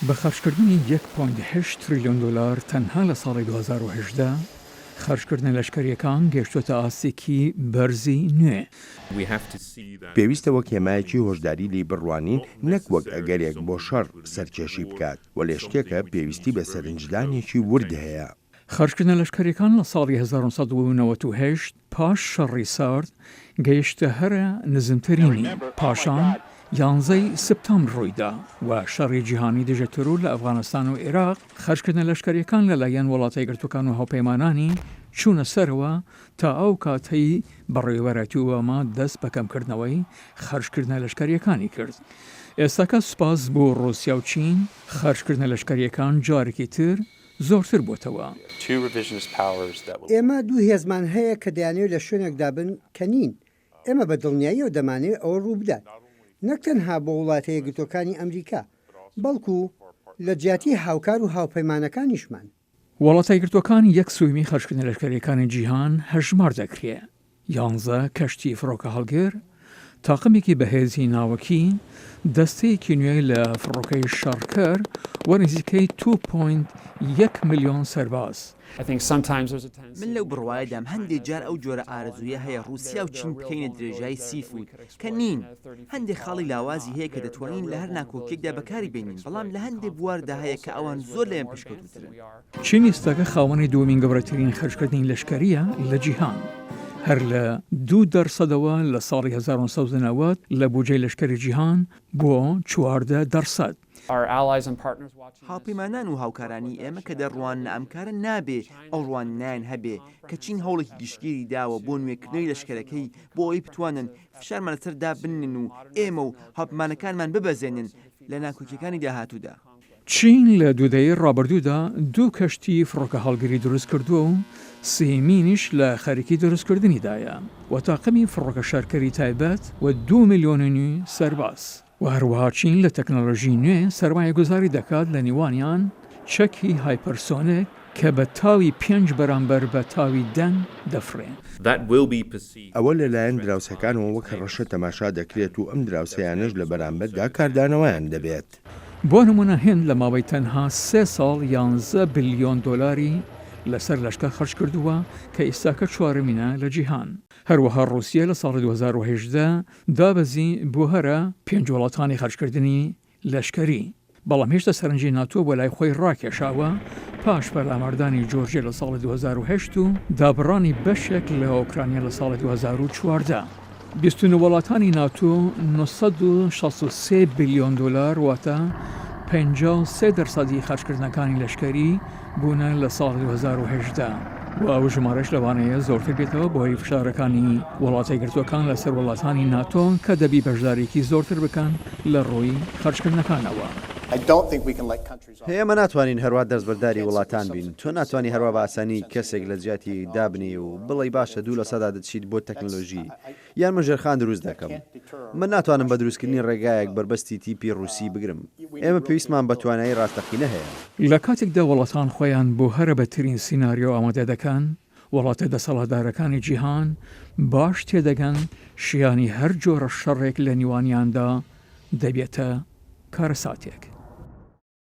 بە خەرجکردنی 1.8 تریلیۆن دلار تەنها لە ساڵی 2018 خەرجکردنە لەشکریەکان گەیشتوتە ئاستێکی بەرزی نوێ. پێویستە وەک هێمایەکی هۆشداری لی بڕوانین نەک وەک ئەگەرێک بۆ شەڕ سەرکێشی بکات و لێ شتێکە پێویستی بە سەرنجدانێکی ورد هەیە. خەرجکردنە لەشکریەکان لە ساڵی 1998 پاش شەڕی سارد گەیشتە هەرە نزمترینی پاشان 11 سپتامبر ڕوویدا و شەڕی جیهانی دژەتر و لە ئەفغانستان و عێراق خەرجکردنە لەشکریەکان لەلایەن وڵاتە یەکگرتووەکان و هاوپەیمانانی چوونە سەرەوە تا ئەو کاتەی بەڕێوەبەرەتی ئۆباما دەست بە کەمکردنەوەی خەرجکردنە لەشکریەکانی کرد. ئێستاکە سوپاس بۆ ڕووسیا و چین خەرجکردنە لەشکریەکان جارێکی تر زۆرتر بۆتەوە. ئێمە دوو هێزمان هەیە کە دەیانێت لە شوێنێکدا بن کە نین. ئێمە بە دڵنیاییەوە دەمانێت ئەوە ڕوو بدات. نەک تەنها بۆ وڵاتە یەکگرتووەکانی ئەمریکا، بەڵکو لە جیاتی هاوکار و هاوپەیمانەکانیشمان. وڵاتە یەکگرتووەکان 1/3 خەرجکردنە لەشکریەکانی جیهان هەژمار دەکرێت. 11 کەشتی فڕۆکە هەڵگر، تاقمێکی بەهێزی ناوەکی، دەستەیەکی نوێی لە فڕۆکەی شەڕکەر و نزیکەی 2.1 ملیۆن سەرباز. من لەو بڕوایەدام هەندێک جار ئەو جۆرە ئارەزویە هەیە ڕووسیا و چین بکەینە درێژای سیفود کە نین. هەندێک خاڵی لاوازی هەیە کە دەتوانین لە هەر ناکۆکێکدا بەکاری بێنین، بەڵام لە هەندێک بواردا هەیە کە ئەوان زۆر لەیان پشکەوتوترن. چین ئێستاکە خاوەنی دووەمین گەورەترین خەرجکردنی لەشکریە لە جیهان. هەر لە 2% لە ساڵی 1990 لە بودجەی لەشکری جیهان بۆ 14%. هاوپەیمانان و هاوکارانی ئێمە کە دەڕوان لە ئەمکارە نابێ ئەو ڕوانیان هەبێ کە چین هەوڵێکی گشتگیری داوە بۆ نوێکردنەوەی لەشکرەکەی بۆ ئەوی بتوانن فشارمان لەسەردا بنن و ئێمە و هاوپەیمانەکانمان ببەزێنن لە ناکۆکیەکانی داهاتوودا. چین لە دوودەی ڕابردوودا 2 کەشتی فڕۆکە هەڵگری دروست کردووە و سێمینیش لە خەریکی دروستکردنیدایە و تاقمی فڕۆکە شەرکەری تایبەت و 2 ملیۆنی سەرباز. و هەروەها چین لە تەکنۆلۆژی نوێ سەرمایە گوزاری دەکات لە نیوانیان چەکی هایپەرسۆنێک کە بە تاوی 5 بەرامبەر بە تاوی دەنگ دەفرێن. ئەوە لەلایەن دراوسەکانەوە وەک ڕەشە تەماشا دەکرێت و ئەم دراوسەیانش لە بەرامبەردا کاردانەوەیان دەبێت. بۆ نمونە هێند لە ماوەی تەنها 3 ساڵ 11 بلیۆن دۆلاری لەسەر لەشکە خەرج کردووە کە ئێستاکە چوارەمینە لە جیهان. هەروەها ڕووسیا لە ساڵی 2018 دابەزی بۆ هەرە 5 وڵاتانی خەرجکردنی لەشکری. بەڵام هێشتا سەرنجی ناتۆ بۆ لای خۆی ڕاکێشاوە پاش پەرلەماردانی جۆرجیا لە ساڵی 2008 و دابڕانی بەشێک لە ئۆکرانیا لە ساڵی 2014. 29 وڵاتانی ناتۆ 963 بلیۆن دلار واتە 53% خەرجکردنەکانی لەشکری بوونە لە ساڵی 2018 و ئەو ژمارەش لەوانەیە زۆرتر بێتەوە بۆ هۆی فشارەکانی وڵاتە یەکگرتووەکان لەسەر وڵاتانی ناتۆ کە دەبی بەشدارێکی زۆرتر بکەن لە ڕووی خەرجکردنەکانەوە. ئێمە ناتوانین هەروە دەستبەرداری وڵاتان بین. تۆ ناتوانانی هەروە بە ئاسانی کەسێک لە جیاتی دابنی و بڵێ باشە 2% دەچیت بۆ تەکنۆلۆژی یان مەژێرخان دروست دەکەم. من ناتوانم بە دروستکردنی ڕێگایەک بربەستی تیپی ڕووسی بگرم. ئێمە پێویستمان بە توانایی ڕاستەقینە هەیە. لە کاتێکدا وڵاتان خۆیان بۆ هەرە بەترین سیناریۆ ئامادە دەکەن، وڵاتە دەسەڵاتدارەکانی جیهان باش تێدەگەن شیانی هەر جۆرە شەڕێک لە نیوانیاندا دەبێتە کارەساتێک.